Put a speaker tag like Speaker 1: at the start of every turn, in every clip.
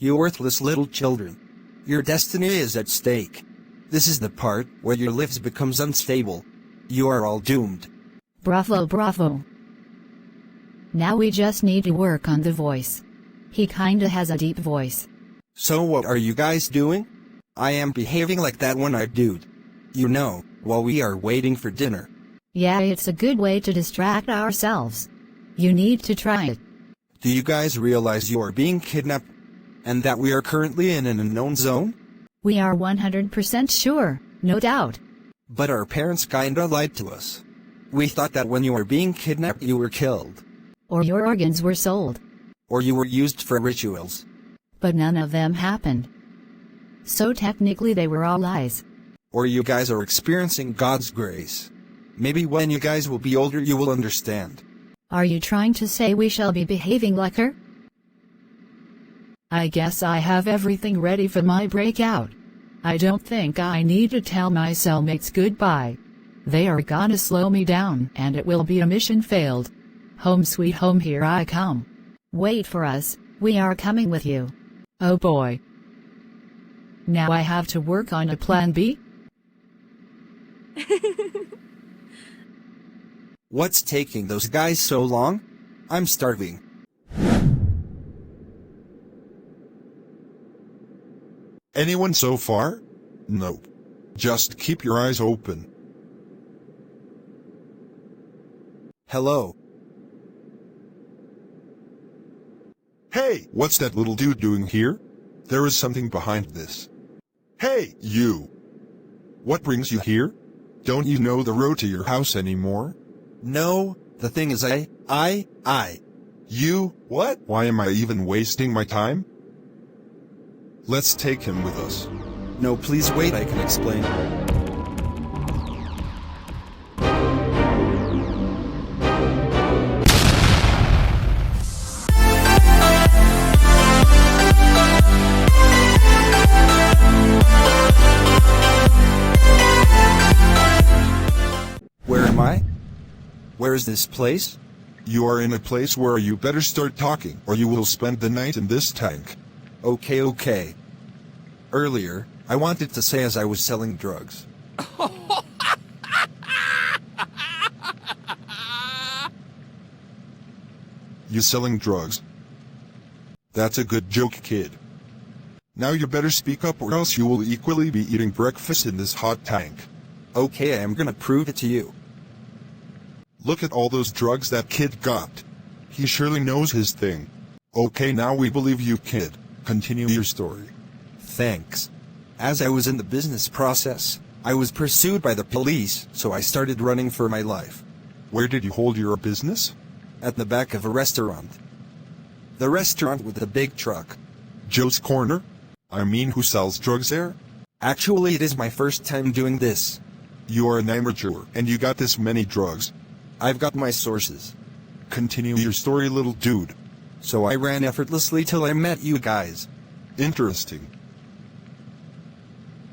Speaker 1: You worthless little children. Your destiny is at stake. This is the part where your lives becomes unstable. You are all doomed.
Speaker 2: Bravo, bravo. Now we just need to work on the voice. He kinda has a deep voice.
Speaker 1: So what are you guys doing? I am behaving like that one-eyed dude. You know, while we are waiting for dinner.
Speaker 2: Yeah, it's a good way to distract ourselves. You need to try it.
Speaker 1: Do you guys realize you are being kidnapped? And that we are currently in an unknown zone?
Speaker 2: We are 100% sure, no doubt.
Speaker 1: But our parents kinda lied to us. We thought that when you were being kidnapped you were killed.
Speaker 2: Or your organs were sold.
Speaker 1: Or you were used for rituals.
Speaker 2: But none of them happened. So technically they were all lies.
Speaker 1: Or you guys are experiencing God's grace. Maybe when you guys will be older you will understand.
Speaker 2: Are you trying to say we shall be behaving like her? I guess I have everything ready for my breakout. I don't think I need to tell my cellmates goodbye. They are gonna slow me down and it will be a mission failed. Home sweet home, here I come. Wait for us, we are coming with you. Oh boy. Now I have to work on a plan B?
Speaker 1: What's taking those guys so long? I'm starving.
Speaker 3: Anyone so far? Nope. Just keep your eyes open.
Speaker 1: Hello.
Speaker 3: Hey, what's that little dude doing here? There is something behind this. Hey, you! What brings you here? Don't you know the road to your house anymore?
Speaker 1: No, the thing is
Speaker 3: You, what? Why am I even wasting my time? Let's take him with us.
Speaker 1: No, please wait, I can explain. Where am I? Where is this place?
Speaker 3: You are in a place where you better start talking, or you will spend the night in this tank.
Speaker 1: Okay. Earlier, I wanted to say as I was selling drugs.
Speaker 3: You selling drugs? That's a good joke, kid. Now you better speak up or else you will equally be eating breakfast in this hot tank.
Speaker 1: Okay, I am gonna prove it to you.
Speaker 3: Look at all those drugs that kid got. He surely knows his thing. Okay, now we believe you, kid. Continue your story.
Speaker 1: Thanks. As I was in the business process, I was pursued by the police, so I started running for my life.
Speaker 3: Where did you hold your business?
Speaker 1: At the back of a restaurant. The restaurant with the big truck.
Speaker 3: Joe's Corner? I mean, who sells drugs there?
Speaker 1: Actually, it is my first time doing this.
Speaker 3: You are an amateur, and you got this many drugs.
Speaker 1: I've got my sources.
Speaker 3: Continue your story, little dude.
Speaker 1: So I ran effortlessly till I met you guys.
Speaker 3: Interesting.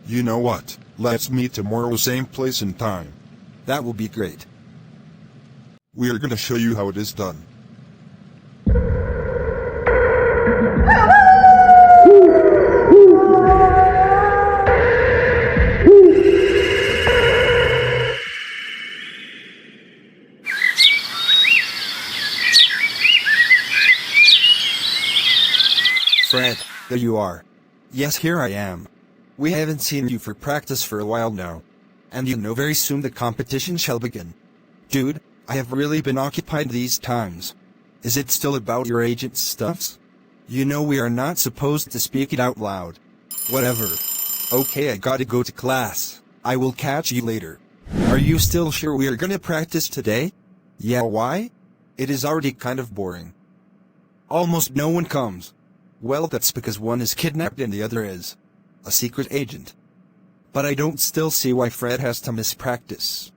Speaker 3: You know what? Let's meet tomorrow, same place and time.
Speaker 1: That will be great.
Speaker 3: We are gonna show you how it is done.
Speaker 1: Fred, there you are. Yes, here I am. We haven't seen you for practice for a while now. And you know very soon the competition shall begin. Dude, I have really been occupied these times. Is it still about your agent stuffs? You know we are not supposed to speak it out loud. Whatever. Okay, I gotta go to class. I will catch you later. Are you still sure we are gonna practice today? Yeah, why? It is already kind of boring. Almost no one comes. Well, that's because one is kidnapped and the other is a secret agent. But I don't still see why Fred has to miss practice.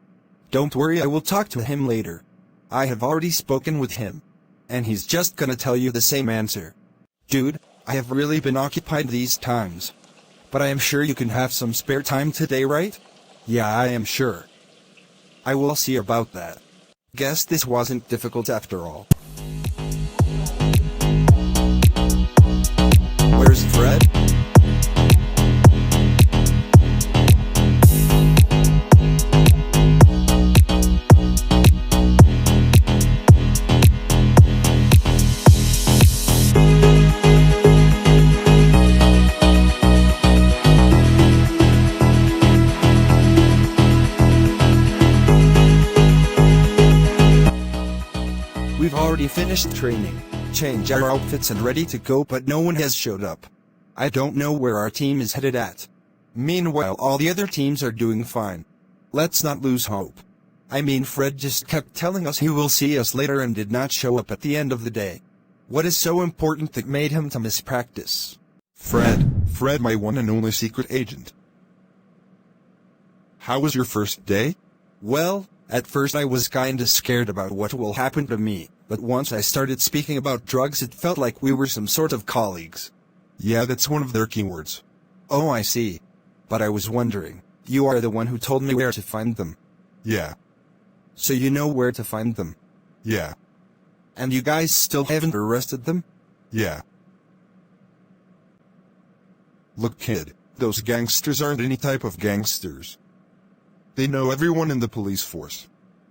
Speaker 1: Don't worry, I will talk to him later. I have already spoken with him. And he's just gonna tell you the same answer. Dude, I have really been occupied these times. But I am sure you can have some spare time today, right? Yeah, I am sure. I will see about that. Guess this wasn't difficult after all. Where's finished training, change our outfits and ready to go, but no one has showed up. I don't know where our team is headed at. Meanwhile, all the other teams are doing fine. Let's not lose hope. I mean, Fred just kept telling us he will see us later and did not show up at the end of the day. What is so important that made him to miss practice?
Speaker 3: Fred, my one and only secret agent. How was your first day?
Speaker 1: Well, at first I was kinda scared about what will happen to me, but once I started speaking about drugs it felt like we were some sort of colleagues.
Speaker 3: Yeah, that's one of their keywords.
Speaker 1: Oh, I see. But I was wondering, you are the one who told me where to find them.
Speaker 3: Yeah.
Speaker 1: So you know where to find them?
Speaker 3: Yeah.
Speaker 1: And you guys still haven't arrested them?
Speaker 3: Yeah. Look, kid, those gangsters aren't any type of gangsters. They know everyone in the police force.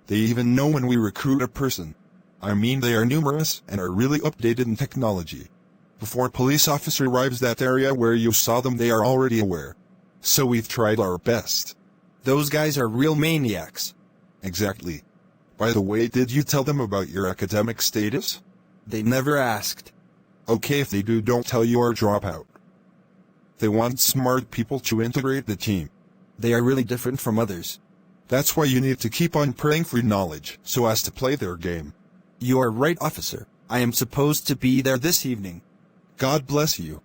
Speaker 3: They even know when we recruit a person. I mean, they are numerous and are really updated in technology. Before a police officer arrives at that area where you saw them, they are already aware. So we've tried our best.
Speaker 1: Those guys are real maniacs.
Speaker 3: Exactly. By the way, did you tell them about your academic status?
Speaker 1: They never asked.
Speaker 3: Okay, if they do, don't tell you are a dropout. They want smart people to integrate the team.
Speaker 1: They are really different from others.
Speaker 3: That's why you need to keep on praying for knowledge, so as to play their game.
Speaker 1: You are right, officer. I am supposed to be there this evening.
Speaker 3: God bless you.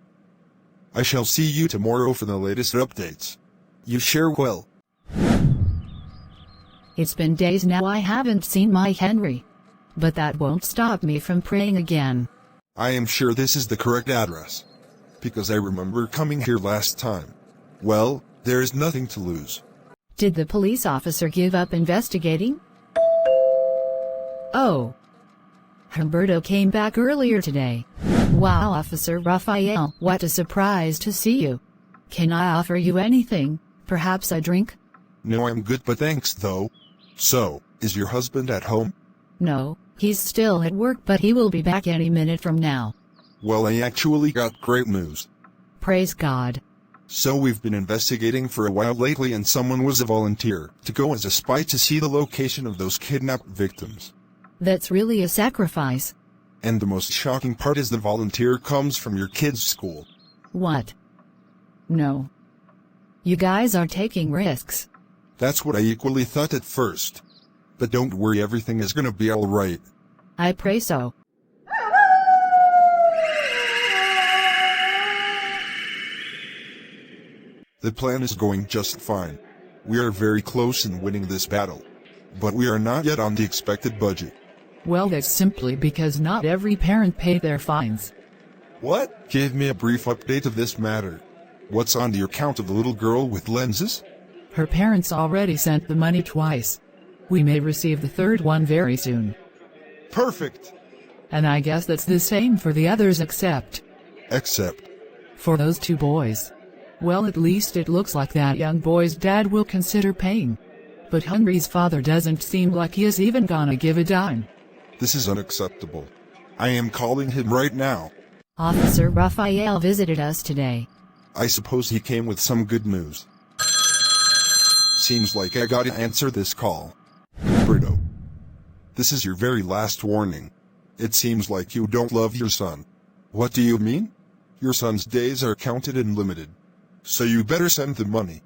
Speaker 3: I shall see you tomorrow for the latest updates.
Speaker 1: You sure will.
Speaker 2: It's been days now I haven't seen my Henry. But that won't stop me from praying again.
Speaker 3: I am sure this is the correct address, because I remember coming here last time. Well, there is nothing to lose.
Speaker 2: Did the police officer give up investigating? Oh. Humberto came back earlier today. Wow, Officer Raphael, what a surprise to see you. Can I offer you anything? Perhaps a drink?
Speaker 3: No, I'm good, but thanks though. So, is your husband at home?
Speaker 2: No, he's still at work, but he will be back any minute from now.
Speaker 3: Well, I actually got great news.
Speaker 2: Praise God.
Speaker 3: So we've been investigating for a while lately, and someone was a volunteer to go as a spy to see the location of those kidnapped victims.
Speaker 2: That's really a sacrifice.
Speaker 3: And the most shocking part is the volunteer comes from your kid's school.
Speaker 2: What? No. You guys are taking risks.
Speaker 3: That's what I equally thought at first. But don't worry, everything is gonna be alright.
Speaker 2: I pray so.
Speaker 3: The plan is going just fine. We are very close in winning this battle. But we are not yet on the expected budget.
Speaker 2: Well, that's simply because not every parent paid their fines.
Speaker 3: What? Give me a brief update of this matter. What's on the account of the little girl with lenses?
Speaker 2: Her parents already sent the money twice. We may receive the third one very soon.
Speaker 3: Perfect!
Speaker 2: And I guess that's the same for the others except
Speaker 3: for
Speaker 2: those two boys. Well, at least it looks like that young boy's dad will consider paying. But Henry's father doesn't seem like he is even gonna give a dime.
Speaker 3: This is unacceptable. I am calling him right now.
Speaker 2: Officer Raphael visited us today.
Speaker 3: I suppose he came with some good news. Seems like I gotta answer this call. Humberto, this is your very last warning. It seems like you don't love your son. What do you mean? Your son's days are counted and limited. So you better send the money.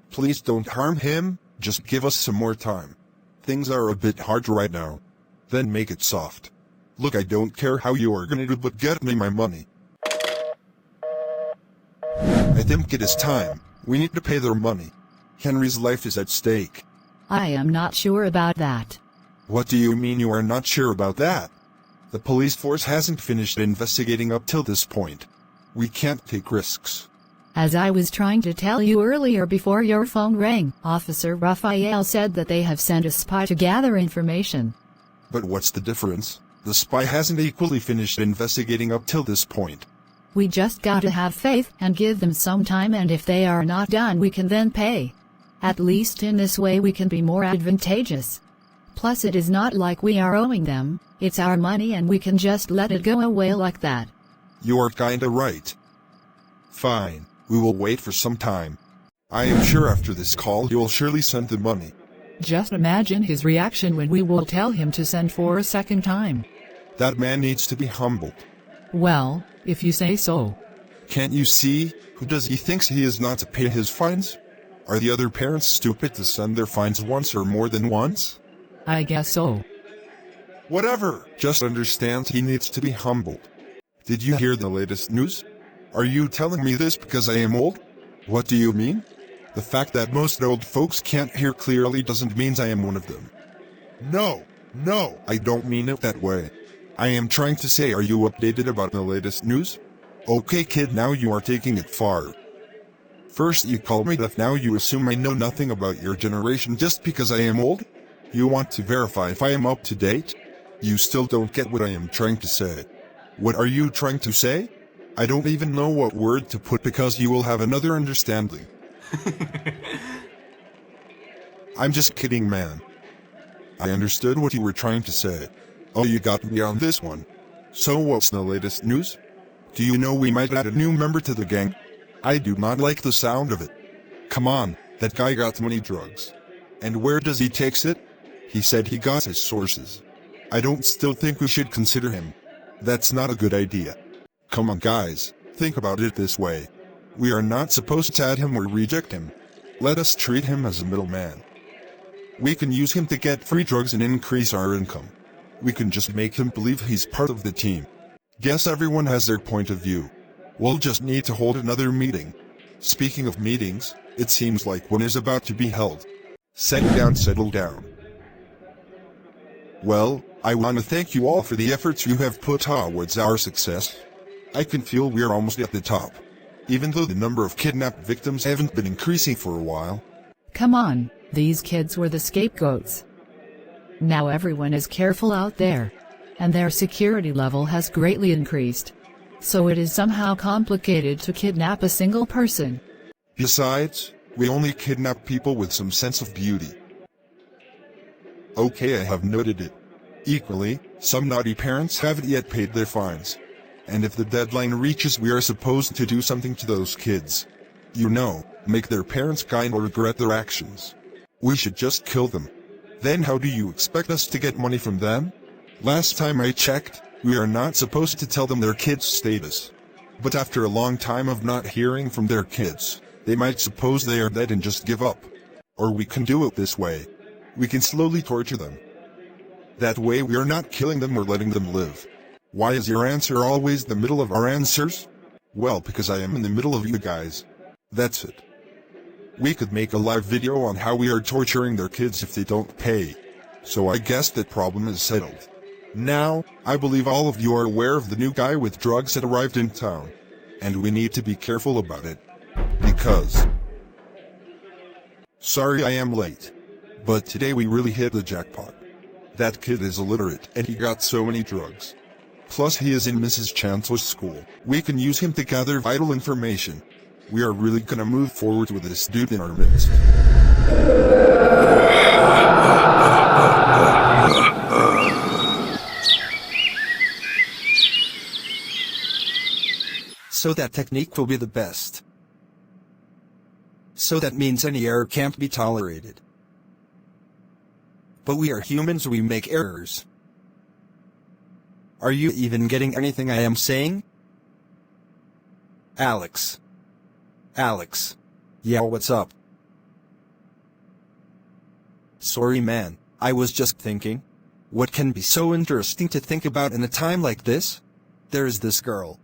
Speaker 3: Please don't harm him, just give us some more time. Things are a bit hard right now. Then make it soft. Look, I don't care how you are gonna do, but get me my money. I think it is time. We need to pay their money. Henry's life is at stake.
Speaker 2: I am not sure about that.
Speaker 3: What do you mean you are not sure about that? The police force hasn't finished investigating up till this point. We can't take risks.
Speaker 2: As I was trying to tell you earlier before your phone rang, Officer Raphael said that they have sent a spy to gather information.
Speaker 3: But what's the difference? The spy hasn't equally finished investigating up till this point.
Speaker 2: We just gotta have faith and give them some time, and if they are not done we can then pay. At least in this way we can be more advantageous. Plus it is not like we are owing them, it's our money and we can just let it go away like that.
Speaker 3: You're kinda right. Fine, we will wait for some time. I am sure after this call you will surely send the money.
Speaker 2: Just imagine his reaction when we will tell him to send for a second time.
Speaker 3: That man needs to be humbled.
Speaker 2: Well, if you say so.
Speaker 3: Can't you see? Who does he thinks he is not to pay his fines? Are the other parents stupid to send their fines once or more than once?
Speaker 2: I guess so.
Speaker 3: Whatever, just understand he needs to be humbled. Did you hear the latest news? Are you telling me this because I am old? What do you mean? The fact that most old folks can't hear clearly doesn't mean I am one of them. No, I don't mean it that way. I am trying to say, are you updated about the latest news? Okay kid, now you are taking it far. First you call me deaf, now you assume I know nothing about your generation just because I am old? You want to verify if I am up to date? You still don't get what I am trying to say. What are you trying to say? I don't even know what word to put because you will have another understanding. I'm just kidding, man. I understood what you were trying to say. Oh, you got me on this one. So what's the latest news? Do you know we might add a new member to the gang? I do not like the sound of it. Come on, that guy got many drugs. And where does he takes it? He said he got his sources. I don't still think we should consider him. That's not a good idea. Come on guys, think about it this way. We are not supposed to add him or reject him. Let us treat him as a middleman. We can use him to get free drugs and increase our income. We can just make him believe he's part of the team. Guess everyone has their point of view. We'll just need to hold another meeting. Speaking of meetings, it seems like one is about to be held. Settle down. Well, I want to thank you all for the efforts you have put towards our success. I can feel we're almost at the top. Even though the number of kidnapped victims haven't been increasing for a while.
Speaker 2: Come on, these kids were the scapegoats. Now everyone is careful out there. And their security level has greatly increased. So it is somehow complicated to kidnap a single person.
Speaker 3: Besides, we only kidnap people with some sense of beauty. Okay, I have noted it. Equally, some naughty parents haven't yet paid their fines. And if the deadline reaches, we are supposed to do something to those kids. You know, make their parents kind or regret their actions. We should just kill them. Then how do you expect us to get money from them? Last time I checked, we are not supposed to tell them their kids' status. But after a long time of not hearing from their kids, they might suppose they are dead and just give up. Or we can do it this way. We can slowly torture them. That way we are not killing them or letting them live. Why is your answer always the middle of our answers? Well, because I am in the middle of you guys. That's it. We could make a live video on how we are torturing their kids if they don't pay. So I guess that problem is settled. Now, I believe all of you are aware of the new guy with drugs that arrived in town. And we need to be careful about it. Because... Sorry I am late. But today we really hit the jackpot. That kid is illiterate and he got so many drugs. Plus he is in Mrs. Chancellor's school. We can use him to gather vital information. We are really gonna move forward with this dude in our midst.
Speaker 1: So that technique will be the best. So that means any error can't be tolerated. But we are humans, we make errors. Are you even getting anything I am saying? Alex. Yeah, what's up? Sorry man, I was just thinking. What can be so interesting to think about in a time like this? There's this girl.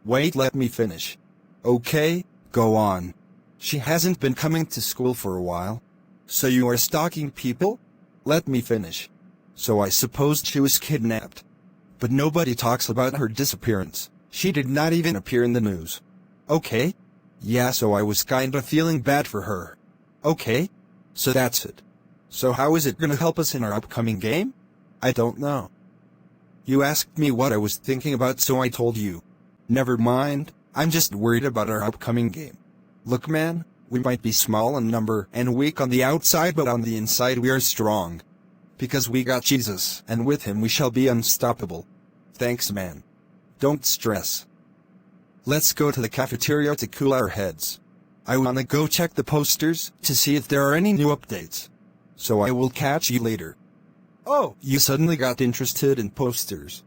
Speaker 1: Wait, let me finish. Okay, go on. She hasn't been coming to school for a while. So you are stalking people? Let me finish. So I supposed she was kidnapped. But nobody talks about her disappearance. She did not even appear in the news. Okay? Yeah, so I was kinda feeling bad for her. Okay? So that's it. So how is it gonna help us in our upcoming game? I don't know. You asked me what I was thinking about, so I told you. Never mind, I'm just worried about our upcoming game. Look man, we might be small in number and weak on the outside, but on the inside we are strong. Because we got Jesus, and with him we shall be unstoppable. Thanks man. Don't stress. Let's go to the cafeteria to cool our heads. I wanna go check the posters to see if there are any new updates. So I will catch you later. Oh, you suddenly got interested in posters.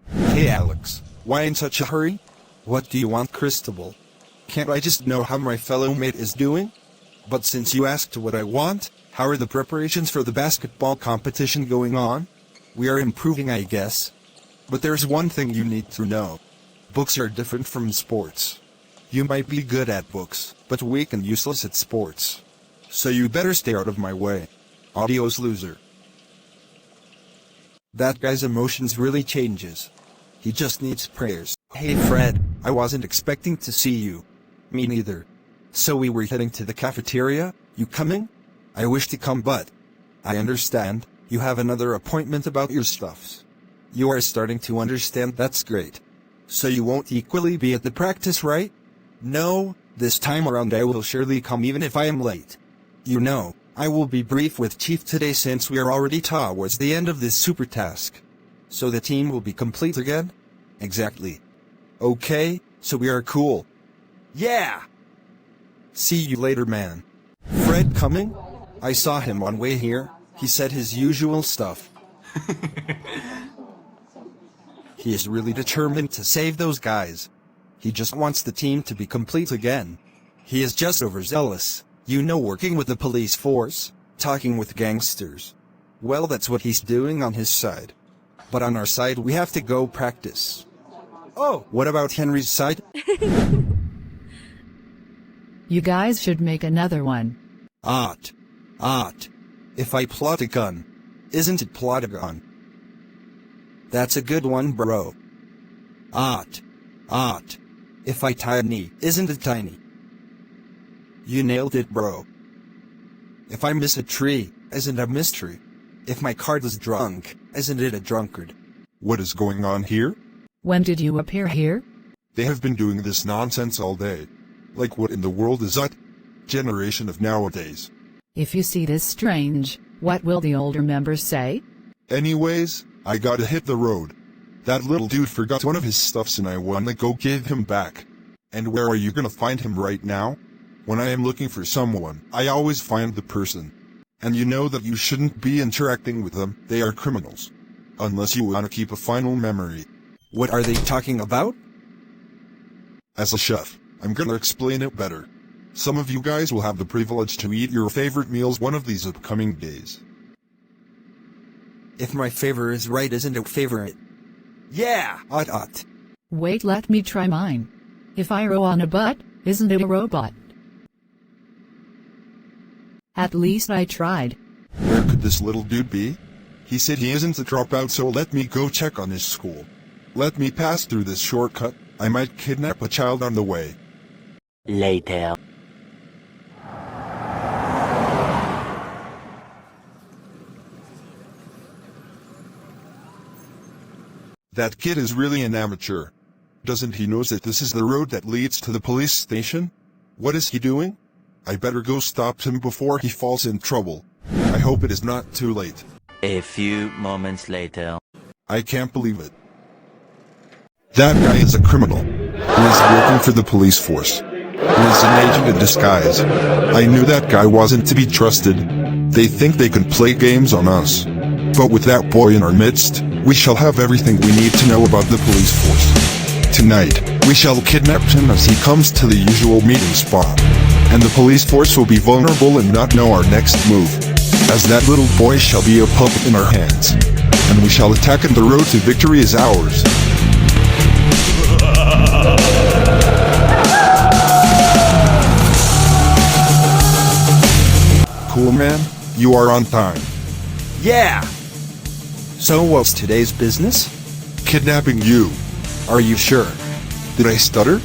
Speaker 1: Hey Alex, why in such a hurry? What do you want, Cristobal? Can't I just know how my fellow mate is doing? But since you asked what I want, how are the preparations for the basketball competition going on? We are improving, I guess. But there's one thing you need to know. Books are different from sports. You might be good at books, but weak and useless at sports. So you better stay out of my way. Adios, loser. That guy's emotions really changes. He just needs prayers. Hey Fred, I wasn't expecting to see you. Me neither. So we were heading to the cafeteria, you coming? I wish to come but I understand, you have another appointment about your stuffs. You are starting to understand, that's great. So you won't equally be at the practice, right? No, this time around I will surely come even if I am late. You know, I will be brief with Chief today since we are already towards the end of this super task. So the team will be complete again? Exactly. Okay, so we are cool. Yeah! See you later, man. Fred coming? I saw him on way here. He said his usual stuff. He is really determined to save those guys. He just wants the team to be complete again. He is just overzealous. You know, working with the police force, talking with gangsters. Well, that's what he's doing on his side. But on our side we have to go practice. Oh, what about Henry's side?
Speaker 2: You guys should make another one.
Speaker 1: Art. If I Plotagon. Isn't it Plotagon? That's a good one, bro. Art. If I tiny. Isn't it tiny? You nailed it, bro. If I miss a tree, isn't it a mystery? If my card is drunk, isn't it a drunkard?
Speaker 3: What is going on here?
Speaker 2: When did you appear here?
Speaker 3: They have been doing this nonsense all day. Like, what in the world is that generation of nowadays?
Speaker 2: If you see this strange, what will the older members say?
Speaker 3: Anyways, I gotta hit the road. That little dude forgot one of his stuffs and I wanna go give him back. And where are you gonna find him right now? When I am looking for someone, I always find the person. And you know that you shouldn't be interacting with them, they are criminals. Unless you wanna keep a final memory.
Speaker 1: What are they talking about?
Speaker 3: As a chef, I'm gonna explain it better. Some of you guys will have the privilege to eat your favorite meals one of these upcoming days.
Speaker 1: If my favor is right, isn't it favorite? Yeah!
Speaker 2: Wait, let me try mine. If I row on a butt, isn't it a robot? At least I tried.
Speaker 3: Where could this little dude be? He said he isn't a dropout, so let me go check on his school. Let me pass through this shortcut. I might kidnap a child on the way.
Speaker 4: Later.
Speaker 3: That kid is really an amateur. Doesn't he know that this is the road that leads to the police station? What is he doing? I better go stop him before he falls in trouble. I hope it is not too late.
Speaker 4: A few moments later.
Speaker 3: I can't believe it. That guy is a criminal. He is working for the police force. He is an agent in disguise. I knew that guy wasn't to be trusted. They think they can play games on us. But with that boy in our midst, we shall have everything we need to know about the police force. Tonight, we shall kidnap him as he comes to the usual meeting spot. And the police force will be vulnerable and not know our next move. As that little boy shall be a puppet in our hands. And we shall attack, and the road to victory is ours. Cool, man. You are on time.
Speaker 1: Yeah! So what's today's business?
Speaker 3: Kidnapping you.
Speaker 1: Are you sure?
Speaker 3: Did I stutter?